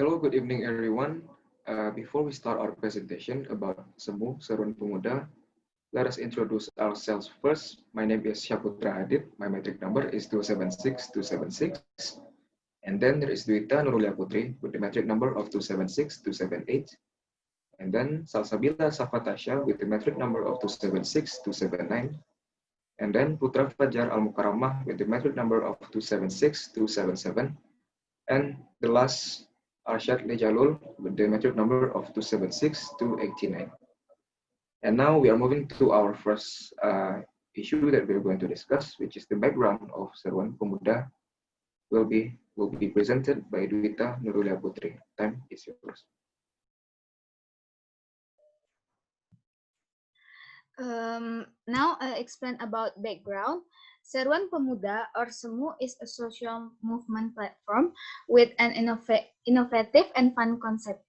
Hello, good evening, everyone. Before we start our presentation about Semu, Seruan Pemuda, let us introduce ourselves first. My name is Syahputra Hadid. My metric number is 276276. And then there is Dwita Nurulya Putri with the metric number of 276278. And then Salsabila Tasya with the metric number of 276279. And then Putra Fajar Almukharamah with the metric number of 276277. And the last Arsyad Rijalul with the metric number of 276289. And now we are moving to our first issue that we're going to discuss, which is the background of Seruan Pemuda will be presented by Dwita Nurulya Putri. Time is yours. Now I'll explain about background. Seruan Pemuda or Semu is a social movement platform with an innovative and fun concept.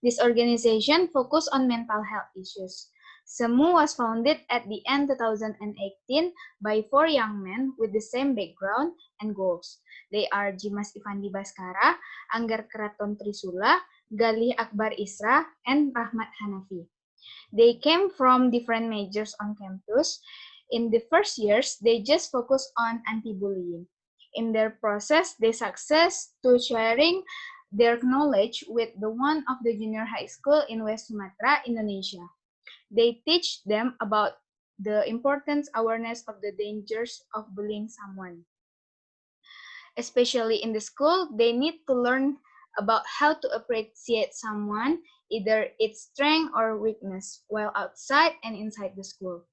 This organization focuses on mental health issues. Semu was founded at the end 2018 by 4 young men with the same background and goals. They are Jimas Ivandi Baskara, Anggar Keraton Trisula, Galih Akbar Isra, and Rahmat Hanafi. They came from different majors on campus. In the first years, they just focused on anti-bullying. In their process, they success to sharing their knowledge with the one of the junior high school in West Sumatra, Indonesia. They teach them about the importance awareness of the dangers of bullying someone. Especially in the school, they need to learn about how to appreciate someone, either its strength or weakness, while outside and inside the school.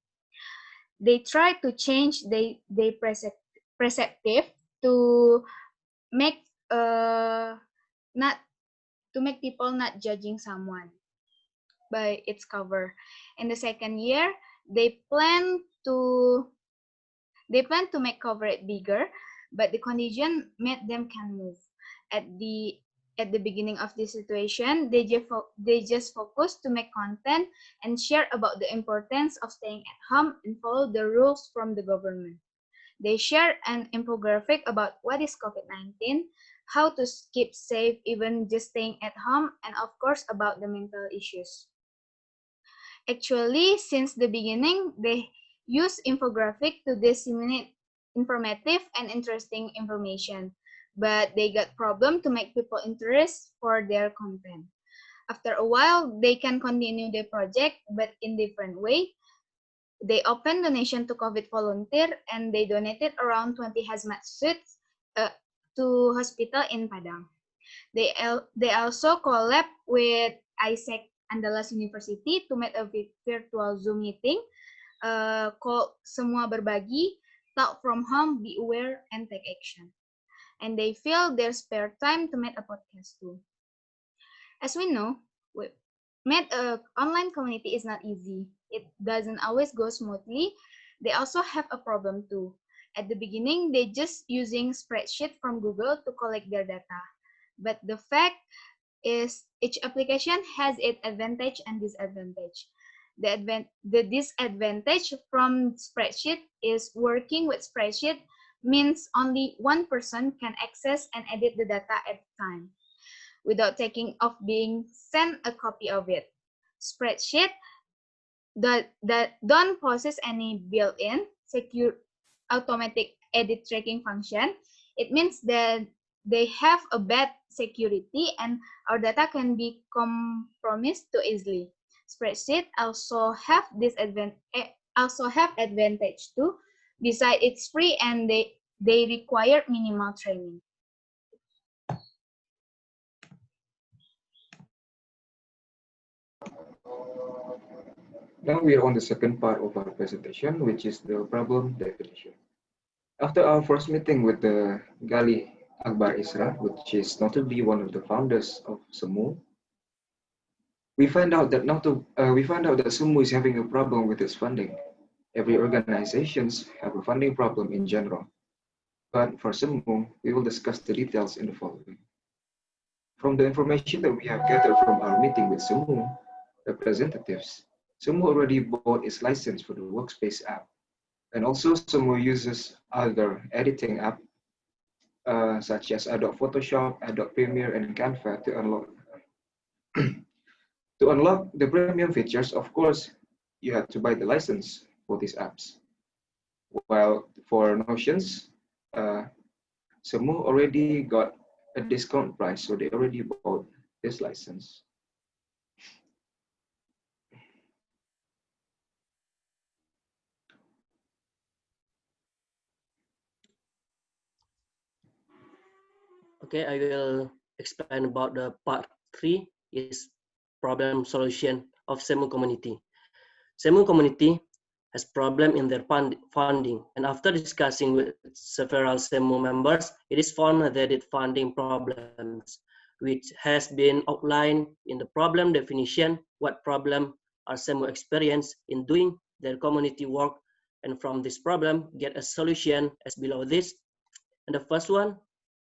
They try to change their perspective to make people not judging someone by its cover. In the second year, they plan to make cover it bigger, but the condition made them can move. At the beginning of this situation, they just focus to make content and share about the importance of staying at home and follow the rules from the government. They share an infographic about what is COVID-19, how to keep safe even just staying at home, and of course about the mental issues. Actually, since the beginning, they use infographic to disseminate informative and interesting information, but they got problem to make people interest for their content. After a while, they can continue their project, but in different way. They opened donation to COVID volunteer, and they donated around 20 hazmat suits to hospital in Padang. They also collab with ISEC Andalas University to make a virtual Zoom meeting called Semua Berbagi, Talk from Home, Be Aware, and Take Action. And they feel their spare time to make a podcast too. As we know, make an online community is not easy. It doesn't always go smoothly. They also have a problem too. At the beginning, they just using spreadsheet from Google to collect their data. But the fact is each application has its advantage and disadvantage. The disadvantage from spreadsheet is working with spreadsheet means only one person can access and edit the data at a time without taking off being sent a copy of it. Spreadsheet that don't possess any built-in secure automatic edit tracking function. It means that they have a bad security and our data can be compromised too easily. Spreadsheet also have advantage too. Besides, it's free and they require minimal training. Now we are on the second part of our presentation, which is the problem definition. After our first meeting with the Galih Akbar Isra, which is notably one of the founders of Semu, we find out that Semu is having a problem with its funding. Every organizations have a funding problem in general. But for Semu, we will discuss the details in the following. From the information that we have gathered from our meeting with Semu representatives, Semu already bought its license for the Workspace app. And also Semu uses other editing app such as Adobe Photoshop, Adobe Premiere, and Canva to unlock the premium features. Of course, you have to buy the license for these apps. While for Notions, uh, Semu already got a discount price, so they already bought this license. Okay, I will explain about the part 3 is problem solution of SEMU community. SEMU community has problem in their funding, and after discussing with several SEMU members, it is found that it funding problems, which has been outlined in the problem definition, what problem are SEMU experience in doing their community work, and from this problem get a solution as below this. And the first one,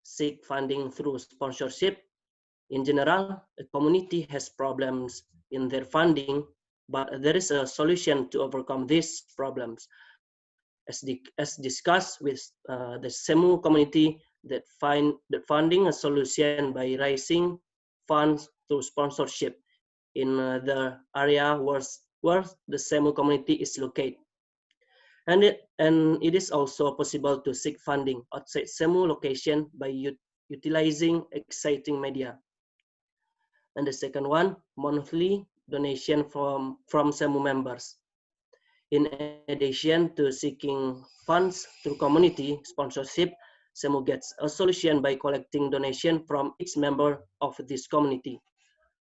seek funding through sponsorship. In general, a community has problems in their funding, but there is a solution to overcome these problems. As discussed with the SEMU community, that funding a solution by raising funds through sponsorship in the area where the SEMU community is located. And it is also possible to seek funding outside SEMU location by utilizing exciting media. And the second one, monthly donation from SEMU members. In addition to seeking funds through community sponsorship, SEMU gets a solution by collecting donation from each member of this community.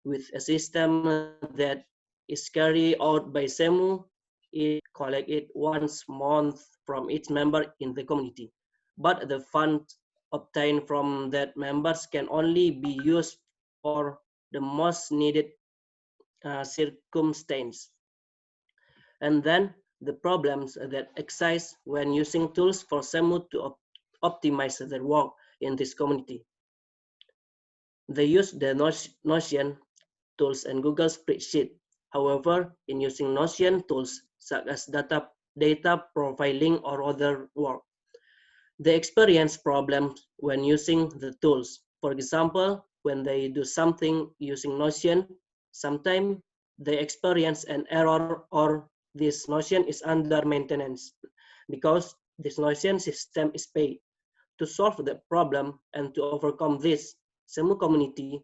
With a system that is carried out by SEMU, it collects it once a month from each member in the community. But the funds obtained from that members can only be used for the most needed circumstance. And then the problems that exist when using tools for SEMU to optimize their work in this community. They use the Notion tools and Google Spreadsheet. However, in using Notion tools such as data profiling or other work, they experience problems when using the tools. For example, when they do something using Notion, sometimes they experience an error or this Notion is under maintenance because this Notion system is paid. To solve the problem and to overcome this, SEMU community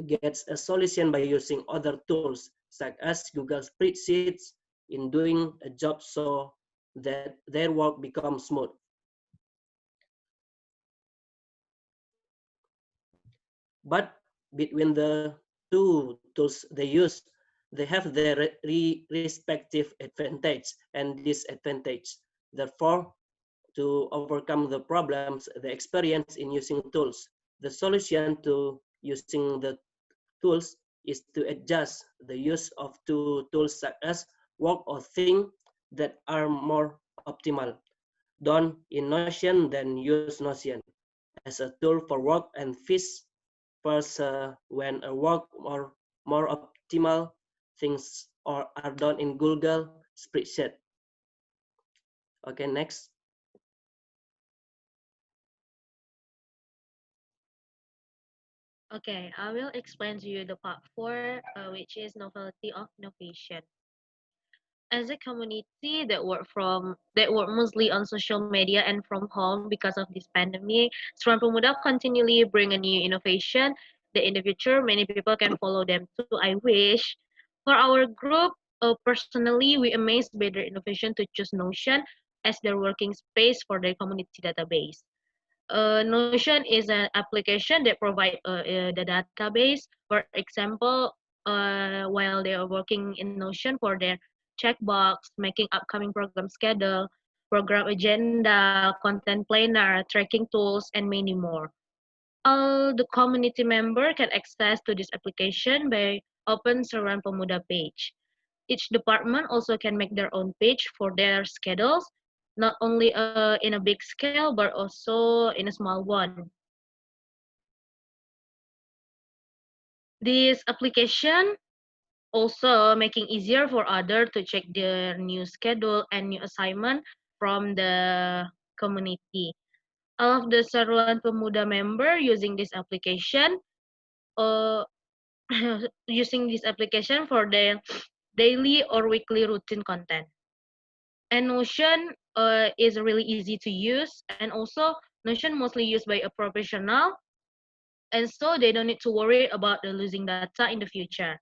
gets a solution by using other tools such as Google Spreadsheets in doing a job so that their work becomes smooth. But between the two tools they use, they have their respective advantage and disadvantage. Therefore, to overcome the problems they experience in using tools, the solution to using the tools is to adjust the use of two tools such as work or thing that are more optimal. Done in Notion, then use Notion as a tool for work and fish first when a work or more optimal things are done in Google Spreadsheet. Okay, next. Okay, I will explain to you the part 4, which is novelty of innovation. As a community that work mostly on social media and from home because of this pandemic, Seruan Pemuda continually bring a new innovation that in the future many people can follow them too. I wish for our group, personally, we amazed by their innovation to choose Notion as their working space for their community database. Notion is an application that provide the database. For example, while they are working in Notion for their checkbox, making upcoming program schedule, program agenda, content planner, tracking tools, and many more. All the community member can access to this application by open Seruan Pemuda page. Each department also can make their own page for their schedules, not only in a big scale, but also in a small one. This application also making easier for others to check their new schedule and new assignment from the community. All of the Seruan Pemuda member using this application, uh, using this application for their daily or weekly routine content. And Notion is really easy to use, and also Notion mostly used by a professional, and so they don't need to worry about the losing data in the future.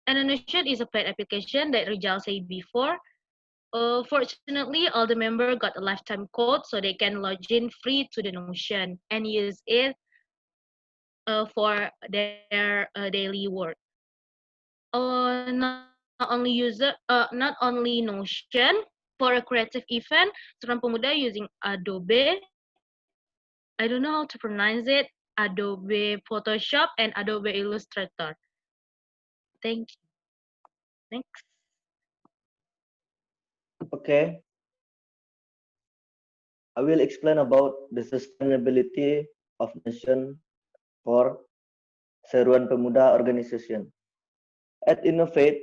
And Notion is a paid application that Rijal said before. Fortunately, all the members got a lifetime code so they can log in free to the Notion and use it for their daily work. Not only Notion, for a creative event, Seorang Pemuda using Adobe, I don't know how to pronounce it, Adobe Photoshop and Adobe Illustrator. Thank you. Next. Okay, I will explain about the sustainability of Notion for Seruan Pemuda organization. At Innovate,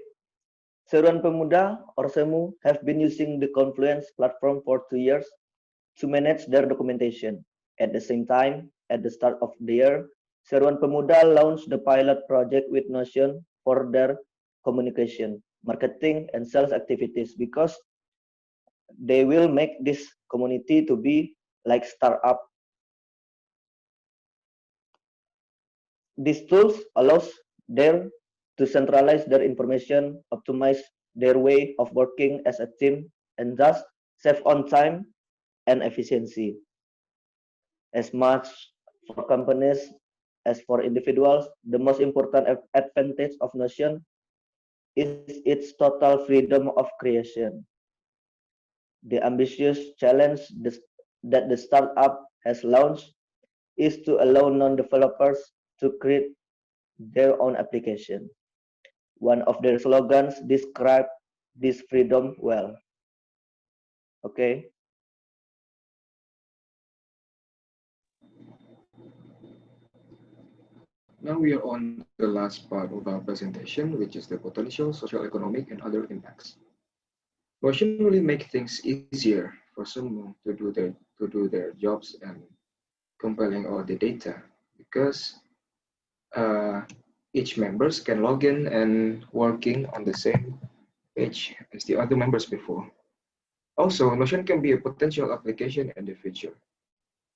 Seruan Pemuda or SEMU have been using the Confluence platform for 2 years to manage their documentation. At the same time, at the start of the year, Seruan Pemuda launched the pilot project with Notion for their communication, marketing, and sales activities because they will make this community to be like startup. These tools allows them to centralize their information, optimize their way of working as a team, and thus save on time and efficiency. As much for companies as for individuals, the most important advantage of Notion is its total freedom of creation. The ambitious challenge that the startup has launched is to allow non-developers to create their own application. One of their slogans describe this freedom well. Okay. Now we are on to the last part of our presentation, which is the potential social, economic, and other impacts. Notion really makes things easier for someone to do their jobs and compiling all the data because uh, each members can log in and working on the same page as the other members before. Also, Notion can be a potential application in the future.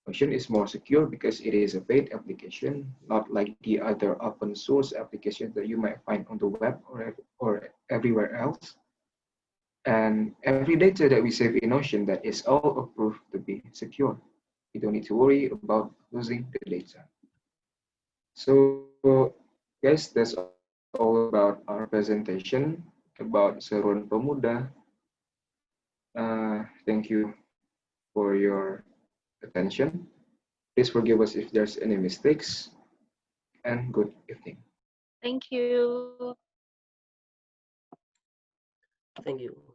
Notion is more secure because it is a paid application, not like the other open source applications that you might find on the web or everywhere else. And every data that we save in Notion, that is all approved to be secure. You don't need to worry about losing the data. So, guys, that's all about our presentation about Seruan Pemuda. Thank you for your attention. Please forgive us if there's any mistakes, and good evening. Thank you. Thank you.